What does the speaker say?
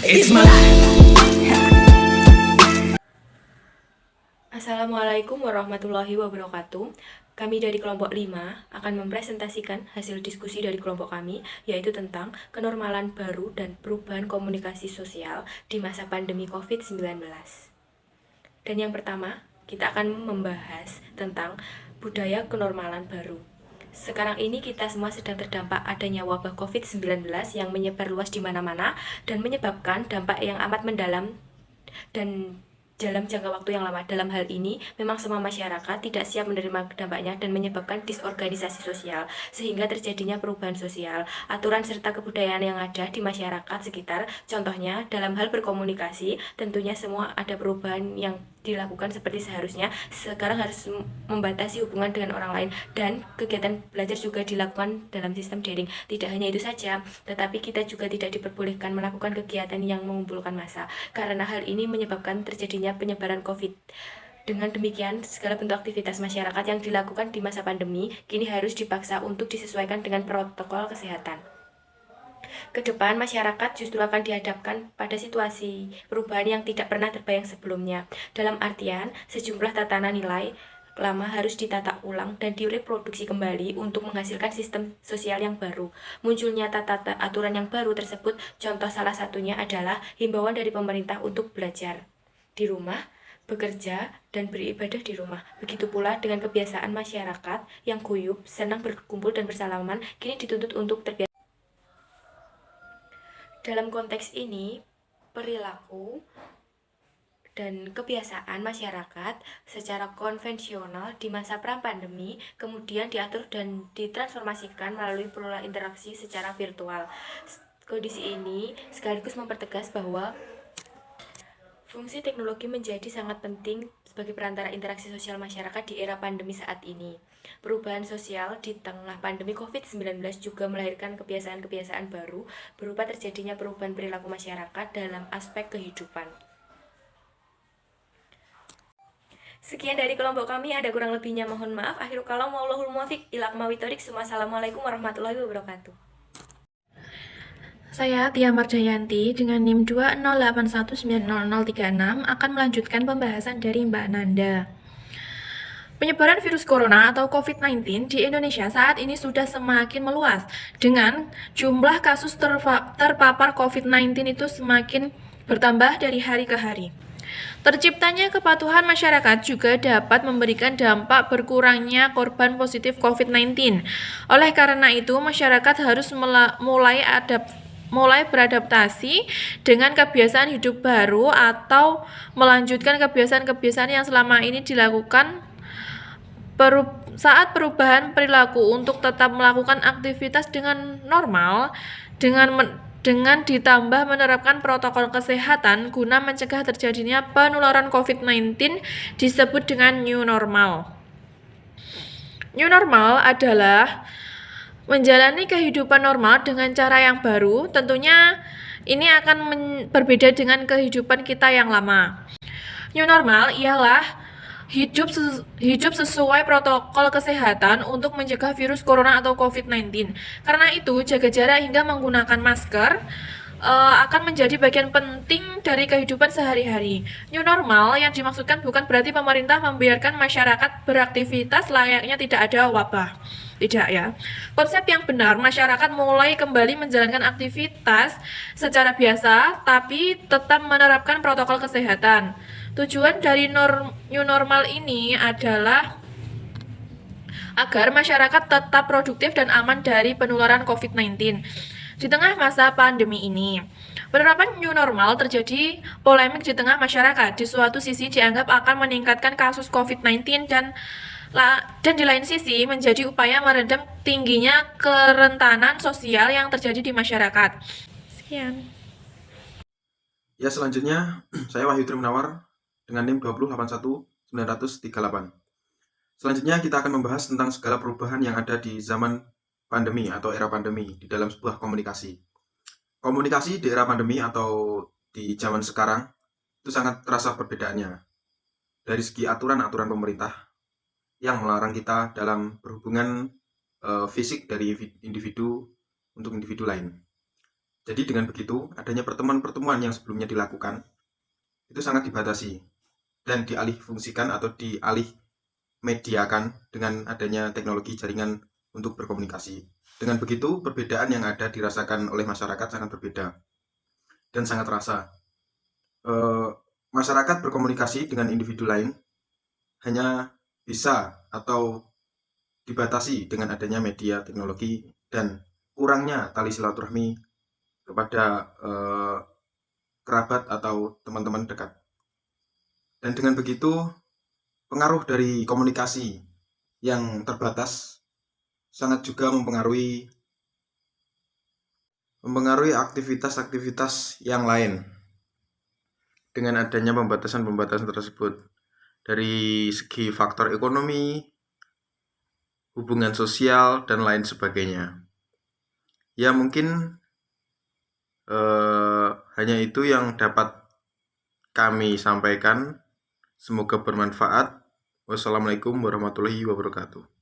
It's my life. Assalamualaikum warahmatullahi wabarakatuh. Kami dari kelompok 5 akan mempresentasikan hasil diskusi dari kelompok kami, yaitu tentang kenormalan baru dan perubahan komunikasi sosial di masa pandemi COVID-19. Dan yang pertama, kita akan membahas tentang budaya kenormalan baru. Sekarang ini kita semua sedang terdampak adanya wabah COVID-19 yang menyebar luas di mana-mana dan menyebabkan dampak yang amat mendalam dan dalam jangka waktu yang lama. Dalam hal ini, memang semua masyarakat tidak siap menerima dampaknya dan menyebabkan disorganisasi sosial, sehingga terjadinya perubahan sosial, aturan serta kebudayaan yang ada di masyarakat sekitar. Contohnya, dalam hal berkomunikasi, tentunya semua ada perubahan yang dilakukan seperti seharusnya. Sekarang harus membatasi hubungan dengan orang lain, dan kegiatan belajar juga dilakukan dalam sistem daring. Tidak hanya itu saja, tetapi kita juga tidak diperbolehkan melakukan kegiatan yang mengumpulkan massa, karena hal ini menyebabkan terjadinya penyebaran COVID. Dengan demikian, segala bentuk aktivitas masyarakat yang dilakukan di masa pandemi kini harus dipaksa untuk disesuaikan dengan protokol kesehatan. Kedepan, masyarakat justru akan dihadapkan pada situasi perubahan yang tidak pernah terbayang sebelumnya. Dalam artian, sejumlah tatanan nilai lama harus ditata ulang dan direproduksi kembali untuk menghasilkan sistem sosial yang baru. Munculnya tata aturan yang baru tersebut, contoh salah satunya adalah himbauan dari pemerintah untuk belajar di rumah, bekerja, dan beribadah di rumah. Begitu pula dengan kebiasaan masyarakat yang guyup, senang berkumpul dan bersalaman, kini dituntut untuk terbiasa. Dalam konteks ini, perilaku dan kebiasaan masyarakat secara konvensional di masa pra-pandemi kemudian diatur dan ditransformasikan melalui pola interaksi secara virtual. Kondisi ini sekaligus mempertegas bahwa fungsi teknologi menjadi sangat penting sebagai perantara interaksi sosial masyarakat di era pandemi saat ini. Perubahan sosial di tengah pandemi COVID-19 juga melahirkan kebiasaan-kebiasaan baru berupa terjadinya perubahan perilaku masyarakat dalam aspek kehidupan. Sekian dari kelompok kami, ada kurang lebihnya mohon maaf. Akhirul kalam, wallahul muwaffiq ila aqwamit thoriq. Wassalamualaikum warahmatullahi wabarakatuh. Saya Tia Marjayanti dengan NIM 208190036 akan melanjutkan pembahasan dari Mbak Nanda. Penyebaran virus corona atau COVID-19 di Indonesia saat ini sudah semakin meluas dengan jumlah kasus terpapar COVID-19 itu semakin bertambah dari hari ke hari. Terciptanya kepatuhan masyarakat juga dapat memberikan dampak berkurangnya korban positif COVID-19. Oleh karena itu, masyarakat harus mulai beradaptasi dengan kebiasaan hidup baru atau melanjutkan kebiasaan-kebiasaan yang selama ini dilakukan saat perubahan perilaku untuk tetap melakukan aktivitas dengan normal dengan ditambah menerapkan protokol kesehatan guna mencegah terjadinya penularan COVID-19 disebut dengan new normal. New normal adalah menjalani kehidupan normal dengan cara yang baru. Tentunya ini akan berbeda dengan kehidupan kita yang lama. New normal ialah hidup sesuai protokol kesehatan untuk mencegah virus corona atau COVID-19. Karena itu, jaga jarak hingga menggunakan masker akan menjadi bagian penting dari kehidupan sehari-hari. New normal yang dimaksudkan bukan berarti pemerintah membiarkan masyarakat beraktivitas layaknya tidak ada wabah. Tidak ya. Konsep yang benar, masyarakat mulai kembali menjalankan aktivitas secara biasa, tapi tetap menerapkan protokol kesehatan. Tujuan dari new normal ini adalah agar masyarakat tetap produktif dan aman dari penularan COVID-19. Di tengah masa pandemi ini, penerapan new normal terjadi polemik di tengah masyarakat. Di suatu sisi dianggap akan meningkatkan kasus COVID-19 dan di lain sisi menjadi upaya meredam tingginya kerentanan sosial yang terjadi di masyarakat. Sekian. Ya, selanjutnya saya Wahyu Trimunawar dengan NIM 2081938. Selanjutnya kita akan membahas tentang segala perubahan yang ada di zaman pandemi atau era pandemi di dalam sebuah komunikasi. Komunikasi di era pandemi atau di zaman sekarang itu sangat terasa perbedaannya. Dari segi aturan-aturan pemerintah yang melarang kita dalam berhubungan fisik dari individu untuk individu lain. Jadi dengan begitu, adanya pertemuan-pertemuan yang sebelumnya dilakukan itu sangat dibatasi dan dialih fungsikan atau dialih mediakan dengan adanya teknologi jaringan untuk berkomunikasi. Dengan begitu, perbedaan yang ada dirasakan oleh masyarakat sangat berbeda dan sangat terasa. Masyarakat berkomunikasi dengan individu lain hanya bisa atau dibatasi dengan adanya media teknologi dan kurangnya tali silaturahmi kepada kerabat atau teman-teman dekat. Dan dengan begitu, pengaruh dari komunikasi yang terbatas sangat juga mempengaruhi aktivitas-aktivitas yang lain dengan adanya pembatasan-pembatasan tersebut dari segi faktor ekonomi, hubungan sosial, dan lain sebagainya. Ya mungkin hanya itu yang dapat kami sampaikan. Semoga bermanfaat. Wassalamualaikum warahmatullahi wabarakatuh.